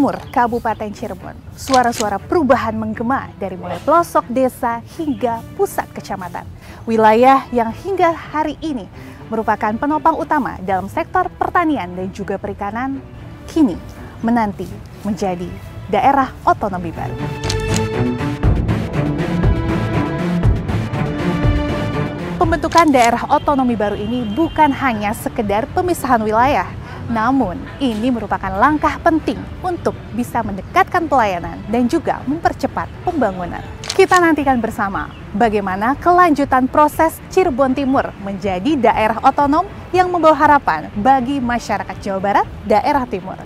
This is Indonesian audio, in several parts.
Timur, Kabupaten Cirebon. Suara-suara perubahan menggema dari mulai pelosok desa hingga pusat kecamatan. Wilayah yang hingga hari ini merupakan penopang utama dalam sektor pertanian dan juga perikanan, kini menanti menjadi daerah otonomi baru. Pembentukan daerah otonomi baru ini bukan hanya sekedar pemisahan wilayah, namun ini merupakan langkah penting untuk bisa mendekatkan pelayanan dan juga mempercepat pembangunan. Kita nantikan bersama bagaimana kelanjutan proses Cirebon Timur menjadi daerah otonom yang membawa harapan bagi masyarakat Jawa Barat, daerah Timur.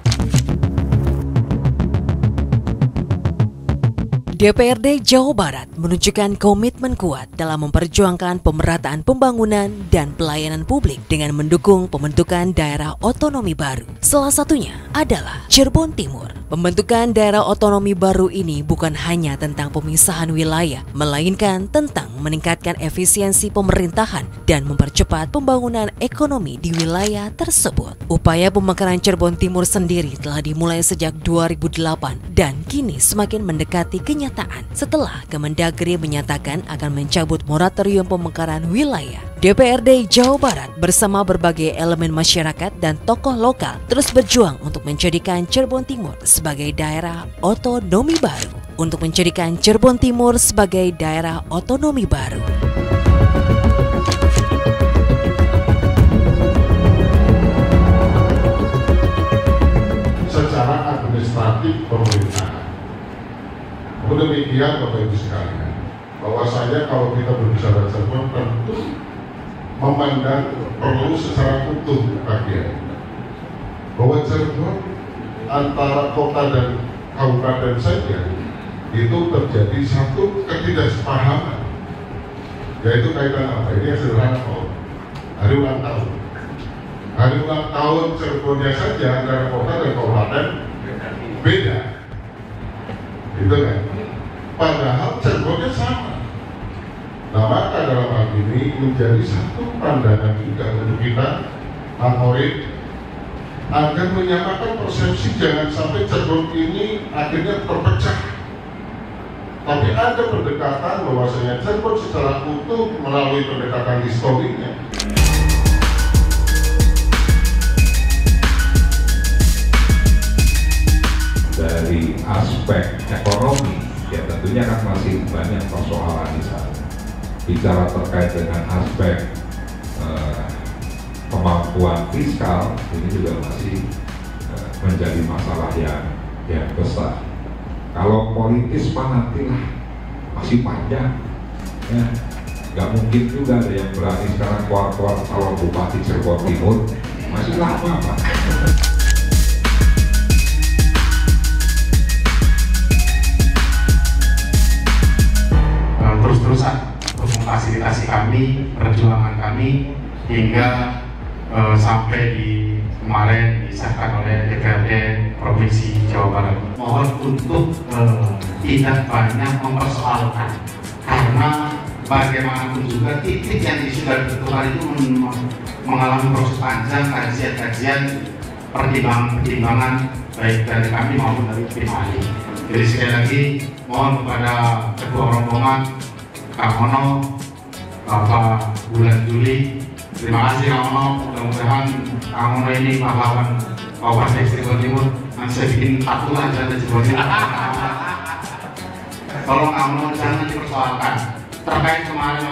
DPRD Jawa Barat menunjukkan komitmen kuat dalam memperjuangkan pemerataan pembangunan dan pelayanan publik dengan mendukung pembentukan daerah otonomi baru. Salah satunya adalah Cirebon Timur. Pembentukan daerah otonomi baru ini bukan hanya tentang pemisahan wilayah, melainkan tentang meningkatkan efisiensi pemerintahan dan mempercepat pembangunan ekonomi di wilayah tersebut. Upaya pemekaran Cirebon Timur sendiri telah dimulai sejak 2008 dan kini semakin mendekati kenyataan setelah Kemendagri menyatakan akan mencabut moratorium pemekaran wilayah. DPRD Jawa Barat bersama berbagai elemen masyarakat dan tokoh lokal terus berjuang untuk menjadikan Cirebon Timur sebagai daerah otonomi baru. Untuk menjadikan Cirebon Timur sebagai daerah otonomi baru. Secara administratif pemerintahan. Demikian Bapak Ibu sekalian, bahwasanya kalau kita berbicara Cirebon tentu memandang perlu secara utuh bagian bahwa Cirebon antara kota dan kabupaten saja itu terjadi satu ketidaksepahaman, yaitu kaitan apa? Ini yang sederhana, hari ulang tahun. Hari ulang tahun Cirebonnya saja antara kota dan kabupaten beda, gitu kan? Padahal Cirebonnya sama. Nah, maka dalam hal ini menjadi satu pandangan juga untuk kita favorit agar menyamakan persepsi, jangan sampai Cirebon ini akhirnya terpecah. Tapi ada pendekatan bahwasanya Cirebon secara utuh melalui pendekatan historinya. Dari aspek ekonomi, ya tentunya kan masih banyak persoalan di sana. Bicara terkait dengan aspek kemampuan fiskal, ini juga masih menjadi masalah yang besar. Kalau politis nantilah masih panjang, ya nggak mungkin juga ada yang berani sekarang keluar kalau Bupati Cirebon Timur, masih lama Pak. Terus-terusan memfasilitasi kami, perjuangan kami hingga sampai di kemarin disahkan oleh DPRD Provinsi Jawa Barat. Mohon untuk tidak banyak mempersoalkan, karena bagaimanapun juga titik yang sudah ditentukan itu mengalami proses panjang, kajian-kajian, pertimbangan baik dari kami maupun dari tim ahli. Jadi sekali lagi mohon kepada ketua rombongan Kang Ono, Bapak Bulan Juli, terima kasih Kang Ono. Mudah-mudahan Kang Ono ini pahlawan Kabupaten Cirebon Timur. Nanti saya bikin tato aja di Cirebon Timur. Tolong Kang Ono jangan dipersoalkan. Terkait kemarin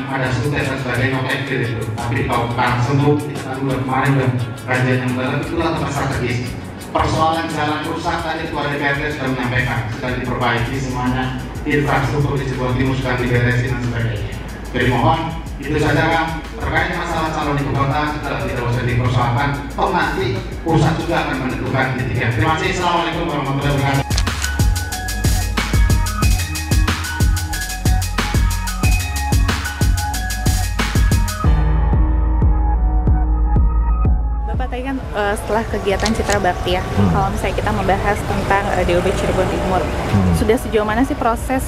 ada sutes dan sebagainya, oke itu. Tapi kalau sekarang sembuh, kita kemarin udah kajian yang berat, itulah tempat strategis. Persoalan jalan rusak tadi ketua DPRD sudah menyampaikan, sudah diperbaiki semuanya, infrastruktur di Cirebon Timur sudah diberesin dan sebagainya. Jadi mohon itu saja Kang, terkait masalah calon ibu kota tidak usah dipersoalkan, toh nanti pusat juga akan menentukan titiknya. Terima kasih. Assalamualaikum warahmatullahi wabarakatuh. Setelah kegiatan Citra Bakti ya, kalau misalnya kita membahas tentang DOB Cirebon Timur, sudah sejauh mana sih proses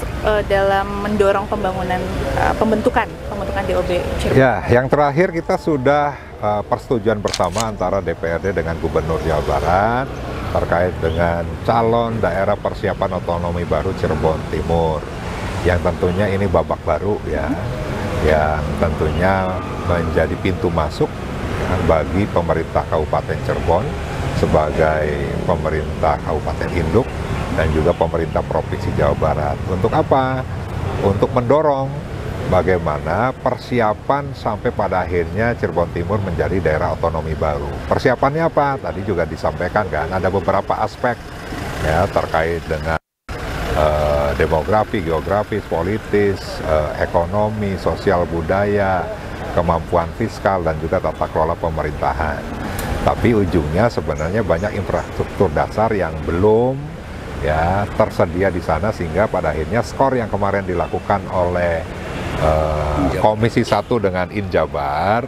dalam mendorong pembentukan DOB Cirebon? Ya, yang terakhir kita sudah persetujuan bersama antara DPRD dengan Gubernur Jawa Barat terkait dengan calon daerah persiapan otonomi baru Cirebon Timur, yang tentunya ini babak baru ya, yang tentunya menjadi pintu masuk ya, bagi pemerintah Kabupaten Cirebon sebagai pemerintah Kabupaten Induk dan juga pemerintah Provinsi Jawa Barat. Untuk apa? Untuk mendorong bagaimana persiapan sampai pada akhirnya Cirebon Timur menjadi daerah otonomi baru. Persiapannya apa? Tadi juga disampaikan kan, ada beberapa aspek ya terkait dengan demografi, geografis, politis, ekonomi, sosial budaya, kemampuan fiskal, dan juga tata kelola pemerintahan. Tapi ujungnya sebenarnya banyak infrastruktur dasar yang belum ya tersedia di sana, sehingga pada akhirnya skor yang kemarin dilakukan oleh Komisi 1 dengan Injabar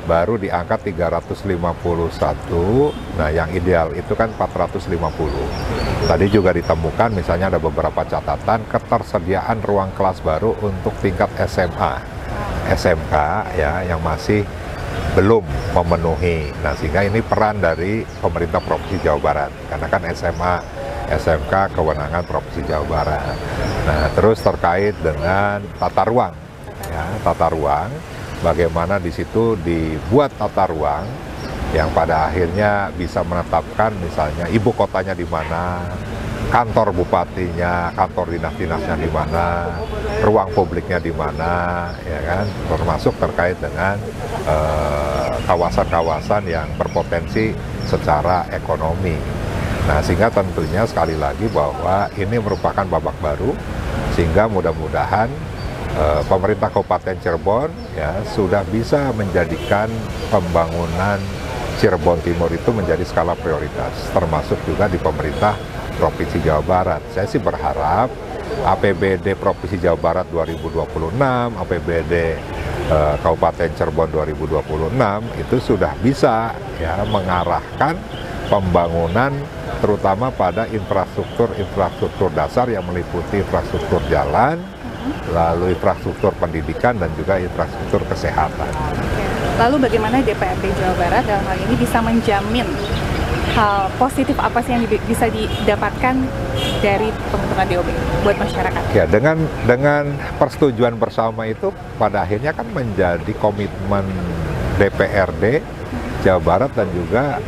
baru diangkat 351. Nah, yang ideal itu kan 450. Tadi juga ditemukan misalnya ada beberapa catatan ketersediaan ruang kelas baru untuk tingkat SMA, SMK ya yang masih belum memenuhi. Nah, sehingga ini peran dari pemerintah Provinsi Jawa Barat, karena kan SMA, SMK kewenangan Provinsi Jawa Barat. Nah, terus terkait dengan tata ruang, ya, tata ruang, bagaimana di situ dibuat tata ruang yang pada akhirnya bisa menetapkan misalnya ibu kotanya di mana, kantor bupatinya, kantor dinas-dinasnya di mana, ruang publiknya di mana, ya kan, termasuk terkait dengan kawasan-kawasan yang berpotensi secara ekonomi. Nah, sehingga tentunya sekali lagi bahwa ini merupakan babak baru, sehingga mudah-mudahan pemerintah Kabupaten Cirebon ya sudah bisa menjadikan pembangunan Cirebon Timur itu menjadi skala prioritas, termasuk juga di pemerintah Provinsi Jawa Barat. Saya sih berharap APBD Provinsi Jawa Barat 2026, APBD Kabupaten Cirebon 2026 itu sudah bisa ya mengarahkan pembangunan terutama pada infrastruktur dasar yang meliputi infrastruktur jalan, lalu infrastruktur pendidikan dan juga infrastruktur kesehatan. Lalu bagaimana DPRD Jawa Barat dalam hal ini bisa menjamin hal positif apa sih yang bisa didapatkan dari pembentukan DOB buat masyarakat? Ya, dengan persetujuan bersama itu pada akhirnya kan menjadi komitmen DPRD Jawa Barat dan juga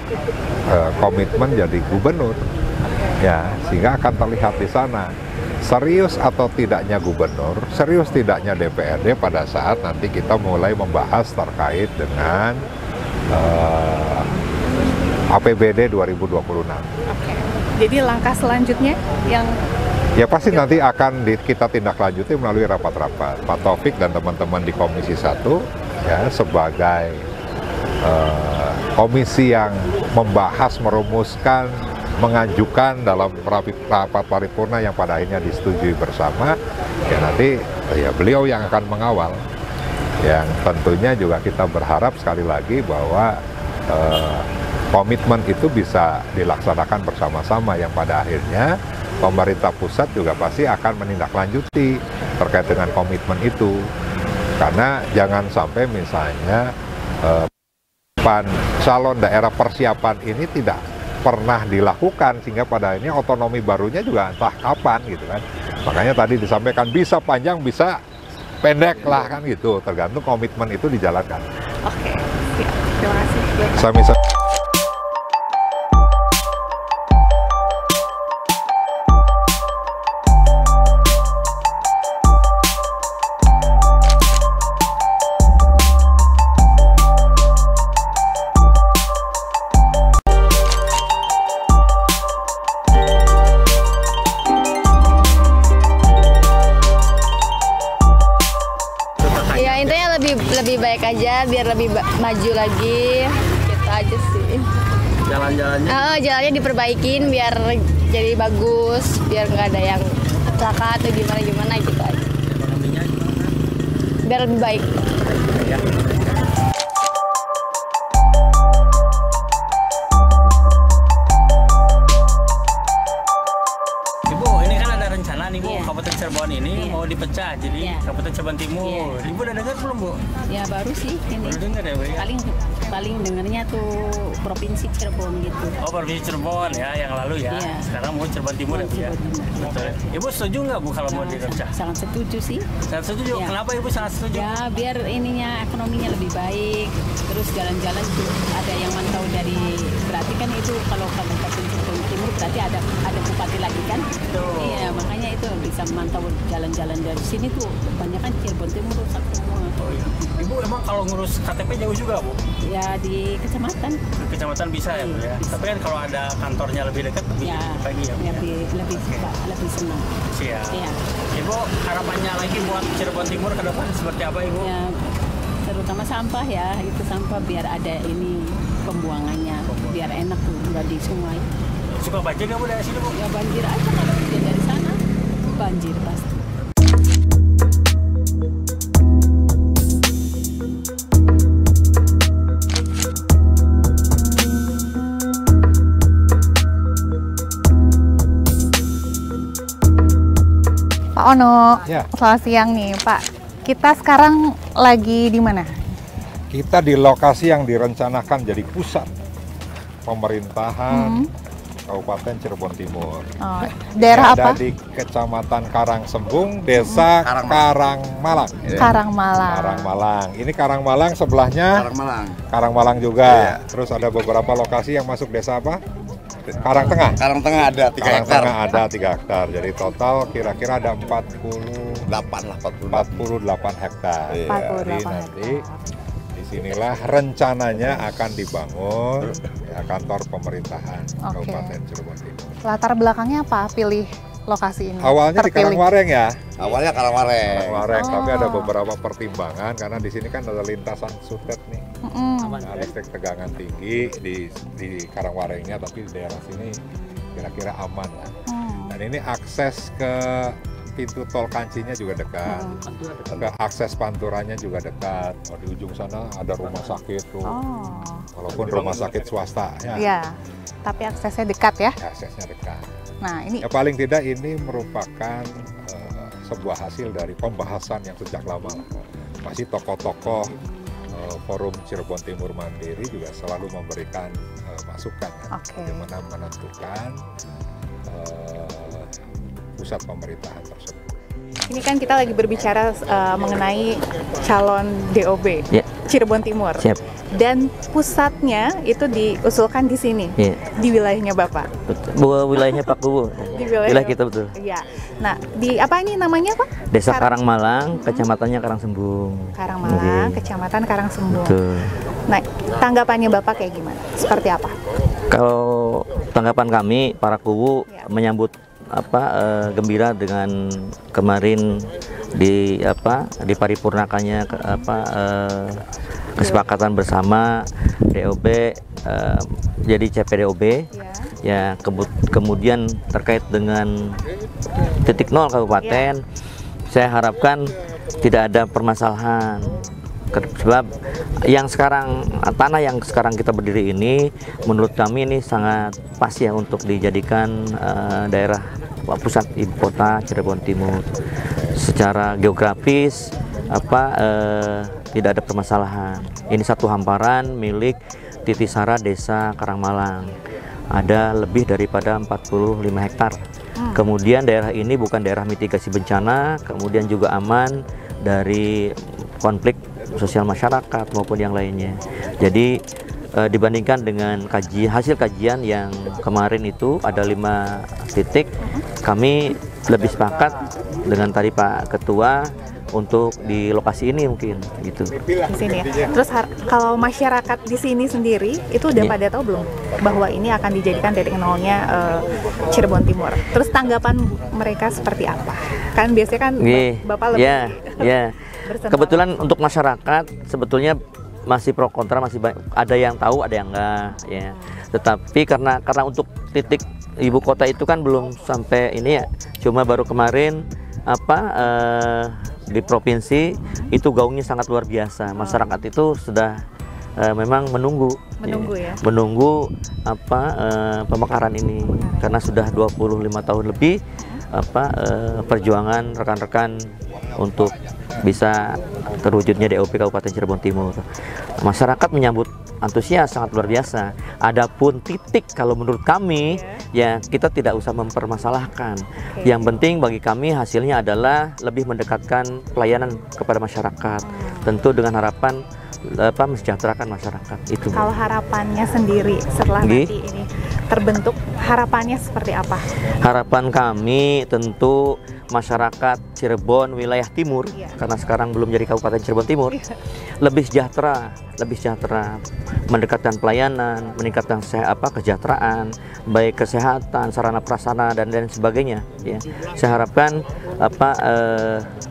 komitmen jadi gubernur. Ya, sehingga akan terlihat di sana serius atau tidaknya gubernur, serius tidaknya DPRD pada saat nanti kita mulai membahas terkait dengan APBD 2026. Oke. Jadi langkah selanjutnya yang ya pasti nanti akan kita tindak lanjuti melalui rapat-rapat. Pak Taufik dan teman-teman di Komisi 1 ya sebagai komisi yang membahas, merumuskan, mengajukan dalam rapat paripurna yang pada akhirnya disetujui bersama, ya nanti ya beliau yang akan mengawal. Yang tentunya juga kita berharap sekali lagi bahwa komitmen itu bisa dilaksanakan bersama-sama, yang pada akhirnya pemerintah pusat juga pasti akan menindaklanjuti terkait dengan komitmen itu. Karena jangan sampai misalnya calon daerah persiapan ini tidak pernah dilakukan, sehingga pada ini otonomi barunya juga entah kapan gitu kan. Makanya tadi disampaikan bisa panjang bisa pendek lah kan gitu, tergantung komitmen itu dijalankan. Oke, siap. Terima kasih. Sami-sami. Lebih baik aja, biar lebih maju lagi, gitu aja sih. Jalan-jalannya? Jalannya diperbaikin biar jadi bagus, biar nggak ada yang celaka atau gimana-gimana gitu aja. Ekonominya gimana? Biar lebih baik. Ya. Ibu, ini kan ada rencana nih Bu, Kabupaten Cirebon ini mau dipecah jadi Kabupaten Cirebon Timur. Ibu udah dengar belum Bu? Ya baru sih ini. Baru dengar ya Bu ya? Paling dengarnya tuh Provinsi Cirebon gitu. Oh Provinsi Cirebon ya yang lalu ya. Sekarang mau Cirebon Timur ya Bu ya? Betul. Ibu setuju nggak Bu kalau mau dipecah? Sangat setuju sih. Sangat setuju. Kenapa Ibu sangat setuju? Ya biar ininya ekonominya lebih baik. Terus jalan-jalan tuh ada yang mantau dari, berarti kan itu kalau Kabupaten Cirebon Timur berarti ada bupati lagi kan? Iya, makanya itu bisa memantau jalan-jalan dari sini tuh. Kebanyakan Cirebon Timur rusak semua. Oh, iya. Ibu emang kalau ngurus KTP jauh juga Bu? Ya di kecamatan. Di kecamatan bisa ya Bu ya? Tapi kan kalau ada kantornya lebih dekat lebih pagi ya Bu? Lebih senang. Siap. Iya. Ibu harapannya lagi buat Cirebon Timur ke depan seperti apa Ibu? Ya, terutama sampah ya, itu sampah biar ada ini pembuangannya, biar enak tuh nggak di sungai. Suka banjir nggak Bu dari sini Bu? Ya banjir aja kalau hujan dari sana, banjir pasti. Pak Ono, selamat siang nih Pak. Kita sekarang lagi di mana? Kita di lokasi yang direncanakan jadi pusat pemerintahan Kabupaten Cirebon Timur. Oh, daerah apa? Ada di Kecamatan Karangsembung, Desa Karangmalang. Karangmalang. Ini Karangmalang, sebelahnya Karangmalang juga. Terus ada beberapa lokasi yang masuk desa apa? Karangtengah. Karangtengah ada 3 hektar. Karangtengah ada 3 hektar. Jadi total kira-kira ada 48 hektar. Jadi nanti disinilah rencananya akan dibangun kantor pemerintahan Kabupaten Cirebon Timur. Latar belakangnya apa pilih lokasi ini? Awalnya di Karangwareng ya. Awalnya Karangwareng. Tapi ada beberapa pertimbangan karena di sini kan ada lintasan sutet nih. Listrik tegangan tinggi di Karangwarengnya, tapi di daerah sini kira-kira aman lah. Dan ini akses ke pintu tol Kancinya juga dekat, ke akses Panturanya juga dekat. Oh, di ujung sana ada rumah sakit tuh, walaupun rumah sakit swasta ya. Iya, tapi aksesnya dekat ya. Aksesnya dekat. Nah ini. Ya paling tidak ini merupakan sebuah hasil dari pembahasan yang sejak lama. Masih tokoh-tokoh Forum Cirebon Timur Mandiri juga selalu memberikan masukan ya, bagaimana menentukan pusat pemerintahan tersebut. Ini kan kita lagi berbicara mengenai calon DOB Cirebon Timur. Dan pusatnya itu diusulkan di sini, di wilayahnya Bapak. Wilayahnya Pak Kubu. Di wilayah kita betul. Iya. Nah, di apa ini namanya Pak? Desa Karangmalang, kecamatannya Karangsembung. Karangmalang, kecamatan Karangsembung. Betul. Nah, tanggapannya Bapak kayak gimana? Seperti apa? Kalau tanggapan kami para Kubu menyambut gembira dengan kemarin di paripurnakannya kesepakatan bersama DOB jadi CPDOB ya, kemudian terkait dengan titik nol kabupaten, saya harapkan tidak ada permasalahan. Sebab tanah yang sekarang kita berdiri ini menurut kami ini sangat pas ya untuk dijadikan daerah pusat ibu kota Cirebon Timur. Secara geografis tidak ada permasalahan. Ini satu hamparan milik Titisara Desa Karangmalang. Ada lebih daripada 45 hektar. Kemudian daerah ini bukan daerah mitigasi bencana, kemudian juga aman dari konflik sosial masyarakat maupun yang lainnya. Jadi dibandingkan dengan hasil kajian yang kemarin itu ada 5 titik, kami lebih sepakat dengan tadi Pak Ketua untuk di lokasi ini mungkin gitu. Di sini ya. Terus kalau masyarakat di sini sendiri itu udah pada tahu belum bahwa ini akan dijadikan titik nolnya Cirebon Timur. Terus tanggapan mereka seperti apa? Kan biasanya kan Bapak lebih kebetulan untuk masyarakat sebetulnya masih pro kontra, masih ada yang tahu ada yang enggak ya. Tetapi karena untuk titik ibu kota itu kan belum sampai ini ya, cuma baru kemarin di provinsi itu gaungnya sangat luar biasa. Masyarakat itu sudah memang menunggu pemekaran ini karena sudah 25 tahun lebih perjuangan rekan-rekan untuk bisa terwujudnya DOP Kabupaten Cirebon Timur. Masyarakat menyambut antusias sangat luar biasa. Adapun titik kalau menurut kami ya kita tidak usah mempermasalahkan. Yang penting bagi kami hasilnya adalah lebih mendekatkan pelayanan kepada masyarakat. Tentu dengan harapan mensejahterakan masyarakat itu. Kalau harapannya sendiri setelah nanti ini terbentuk, harapannya seperti apa? Harapan kami tentu masyarakat Cirebon wilayah timur, karena sekarang belum jadi Kabupaten Cirebon Timur, lebih sejahtera, mendekatkan pelayanan, meningkatkan kesejahteraan, baik kesehatan, sarana prasarana dan lain sebagainya. Ya. Saya harapkan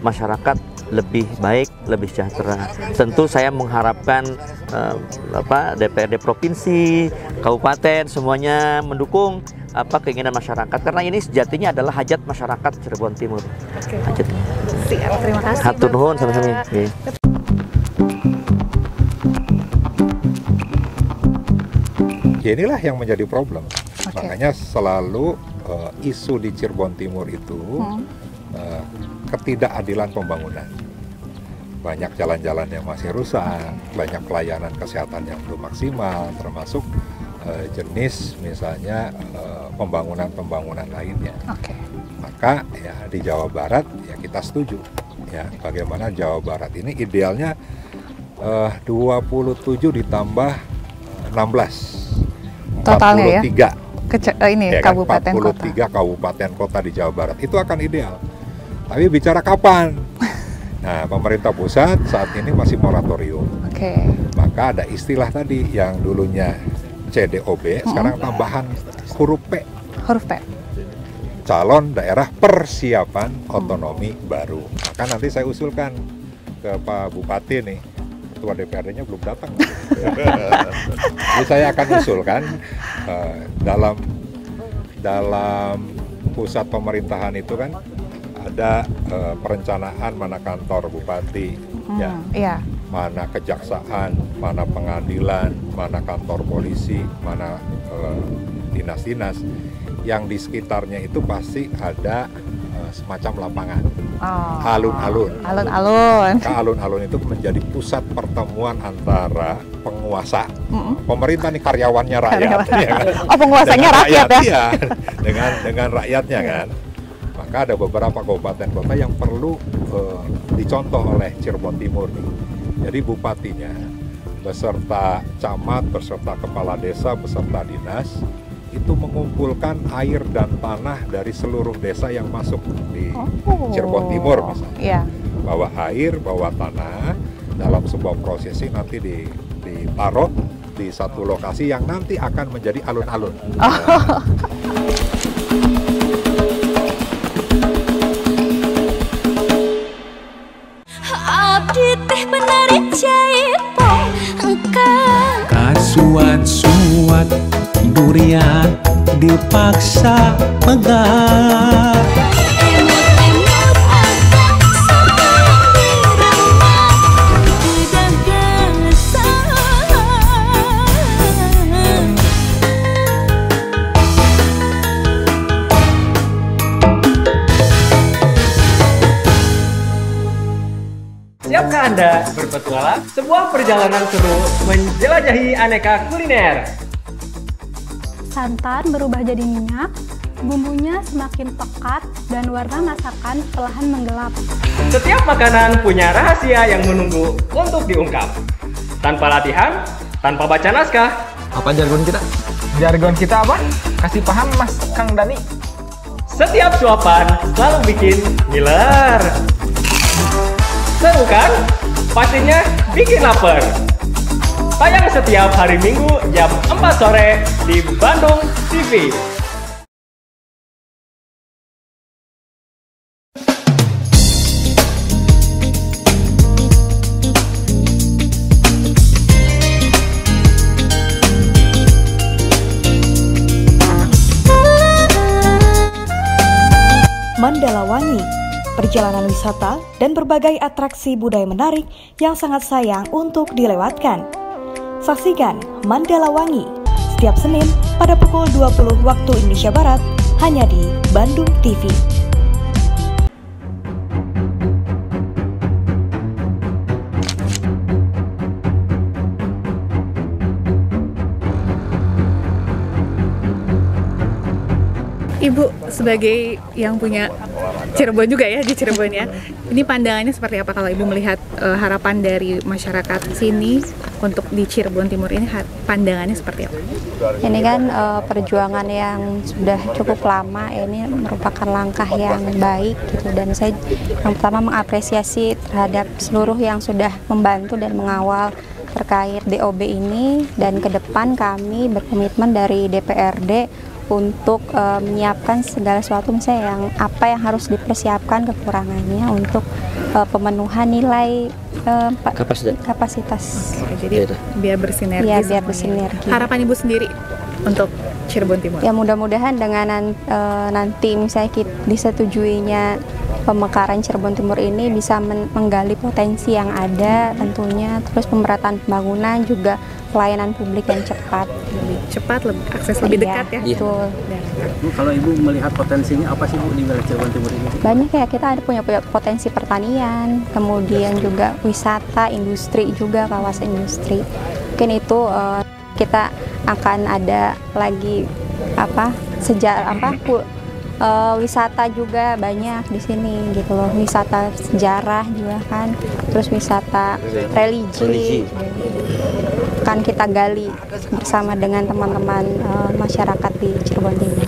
masyarakat lebih baik, lebih sejahtera. Tentu saya mengharapkan DPRD provinsi, kabupaten semuanya mendukung keinginan masyarakat, karena ini sejatinya adalah hajat masyarakat Cirebon Timur. Hajat. Siap, terima kasih. Hatur nuhun sama-sama. Ya inilah yang menjadi problem. Makanya selalu isu di Cirebon Timur itu ketidakadilan pembangunan. Banyak jalan-jalan yang masih rusak, banyak pelayanan kesehatan yang belum maksimal, termasuk jenis misalnya pembangunan lainnya. Maka ya di Jawa Barat ya kita setuju ya bagaimana Jawa Barat ini idealnya 27 ditambah 16 totalnya 43 ya? Ini ya kabupaten kan, 43 kota. Kabupaten kota di Jawa Barat itu akan ideal. Tapi bicara kapan? Nah, pemerintah pusat saat ini masih moratorium. Maka ada istilah tadi yang dulunya CDOB, sekarang tambahan huruf P. Huruf P. Calon daerah persiapan otonomi baru. Maka nanti saya usulkan ke Pak Bupati nih, ketua DPRD-nya belum datang. Jadi saya akan usulkan dalam pusat pemerintahan itu kan ada perencanaan mana kantor bupati, mana kejaksaan, mana pengadilan, mana kantor polisi, mana dinas-dinas. Yang di sekitarnya itu pasti ada semacam lapangan, alun-alun. Alun-alun itu menjadi pusat pertemuan antara penguasa, pemerintah nih karyawannya rakyat. Ya kan? Penguasanya rakyat ya? Dengan rakyatnya kan. Maka ada beberapa kabupaten kota yang perlu dicontoh oleh Cirebon Timur nih. Jadi bupatinya beserta camat, beserta kepala desa, beserta dinas itu mengumpulkan air dan tanah dari seluruh desa yang masuk di Cirebon Timur misalnya. Bawa air, bawa tanah, dalam sebuah prosesi nanti ditaruh di satu lokasi yang nanti akan menjadi alun-alun. Kasuat-suat durian dipaksa pegang. Siapkah Anda berpetualang? Sebuah perjalanan seru menjelajahi aneka kuliner. Santan berubah jadi minyak, bumbunya semakin pekat dan warna masakan perlahan menggelap. Setiap makanan punya rahasia yang menunggu untuk diungkap. Tanpa latihan, tanpa baca naskah. Apa jargon kita? Jargon kita apa? Kasih paham Mas Kang Dani. Setiap suapan selalu bikin ngiler. Seru kan? Pastinya bikin lapar. Tayang setiap hari Minggu jam 4 sore di Bandung TV. Mandala Wangi, perjalanan wisata dan berbagai atraksi budaya menarik yang sangat sayang untuk dilewatkan. Saksikan Mandala Wangi setiap Senin pada pukul 20 waktu Indonesia Barat hanya di Bandung TV. sebagai yang punya Cirebon juga ya, di Cirebon ya, ini pandangannya seperti apa kalau Ibu melihat harapan dari masyarakat sini untuk di Cirebon Timur ini, pandangannya seperti apa? Ini kan perjuangan yang sudah cukup lama, ini merupakan langkah yang baik gitu, dan saya yang pertama mengapresiasi terhadap seluruh yang sudah membantu dan mengawal terkait DOB ini, dan ke depan kami berkomitmen dari DPRD untuk menyiapkan segala sesuatu, misalnya apa yang harus dipersiapkan kekurangannya untuk pemenuhan nilai kapasitas. Jadi biar bersinergi. Ya, biar bersinergi. Harapan Ibu sendiri untuk Cirebon Timur? Ya, mudah-mudahan dengan nanti misalnya disetujuinya pemekaran Cirebon Timur ini bisa menggali potensi yang ada tentunya, terus pemerataan pembangunan, juga pelayanan publik yang cepat, lebih akses lebih dekat ya. Betul. Bu, kalau Ibu melihat potensinya apa sih Bu di wilayah Cirebon Timur ini? Banyak ya, kita ada punya potensi pertanian, kemudian juga wisata, industri juga, kawasan industri. Mungkin itu kita akan ada lagi wisata juga banyak di sini gitu loh, wisata sejarah juga kan, terus wisata religi. Kan kita gali bersama dengan teman-teman masyarakat di Cirebon Timur.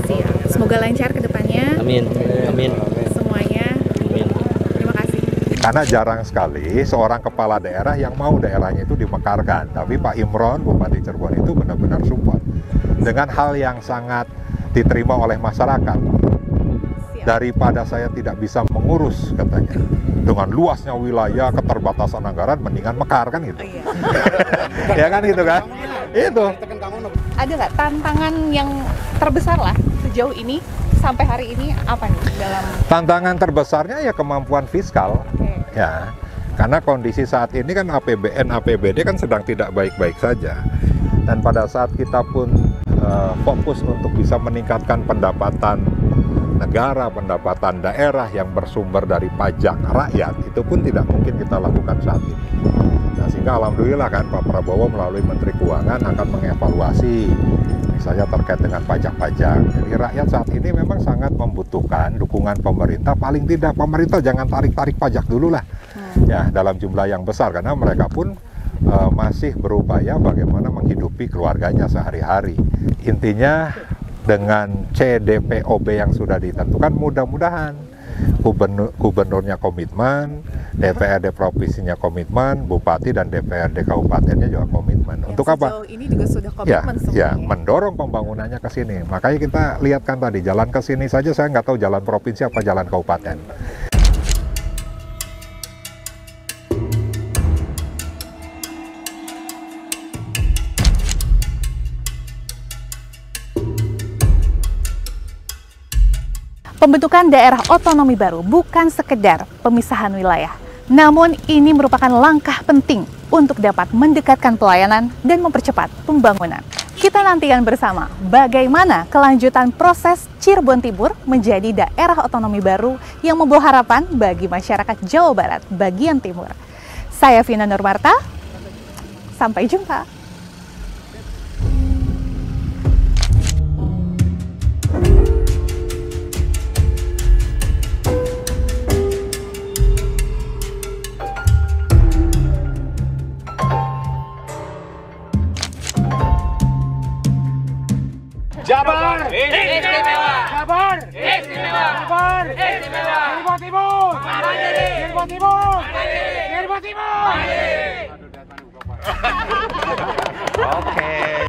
Semoga lancar ke depannya. Amin. Amin. Semuanya. Amin. Terima kasih. Karena jarang sekali seorang kepala daerah yang mau daerahnya itu dimekarkan. Tapi Pak Imron, Bupati Cirebon itu benar-benar support dengan hal yang sangat diterima oleh masyarakat. Daripada saya tidak bisa mengurus, katanya, dengan luasnya wilayah, keterbatasan anggaran, mendingan mekar kan gitu. Ya kan gitu kan? Itu. Ada nggak tantangan yang terbesar lah sejauh ini sampai hari ini apa nih dalam? Tantangan terbesarnya ya kemampuan fiskal. Ya. Karena kondisi saat ini kan APBN, APBD kan sedang tidak baik-baik saja. Dan pada saat kita pun fokus untuk bisa meningkatkan pendapatan negara, pendapatan daerah yang bersumber dari pajak rakyat, itu pun tidak mungkin kita lakukan saat ini. Nah, sehingga alhamdulillah kan Pak Prabowo melalui Menteri Keuangan akan mengevaluasi misalnya terkait dengan pajak-pajak. Jadi rakyat saat ini memang sangat membutuhkan dukungan pemerintah. Paling tidak pemerintah jangan tarik-tarik pajak dulu lah ya, dalam jumlah yang besar, karena mereka pun masih berupaya bagaimana menghidupi keluarganya sehari-hari. Intinya dengan CDPOB yang sudah ditentukan, mudah-mudahan gubernurnya komitmen, DPRD provinsinya komitmen, bupati dan DPRD kabupatennya juga komitmen. Untuk apa? Ini juga sudah komitmen ya, mendorong pembangunannya ke sini. Makanya kita lihatkan tadi, jalan ke sini saja saya nggak tahu jalan provinsi apa jalan kabupaten. Pembentukan daerah otonomi baru bukan sekedar pemisahan wilayah, namun ini merupakan langkah penting untuk dapat mendekatkan pelayanan dan mempercepat pembangunan. Kita nantikan bersama bagaimana kelanjutan proses Cirebon Timur menjadi daerah otonomi baru yang membawa harapan bagi masyarakat Jawa Barat bagian timur. Saya Vina Nurmarta, sampai jumpa. Jabar istimewa. Jabar istimewa. Jabar istimewa. Cirebon Timur. Cirebon Timur. Cirebon Timur. Oke.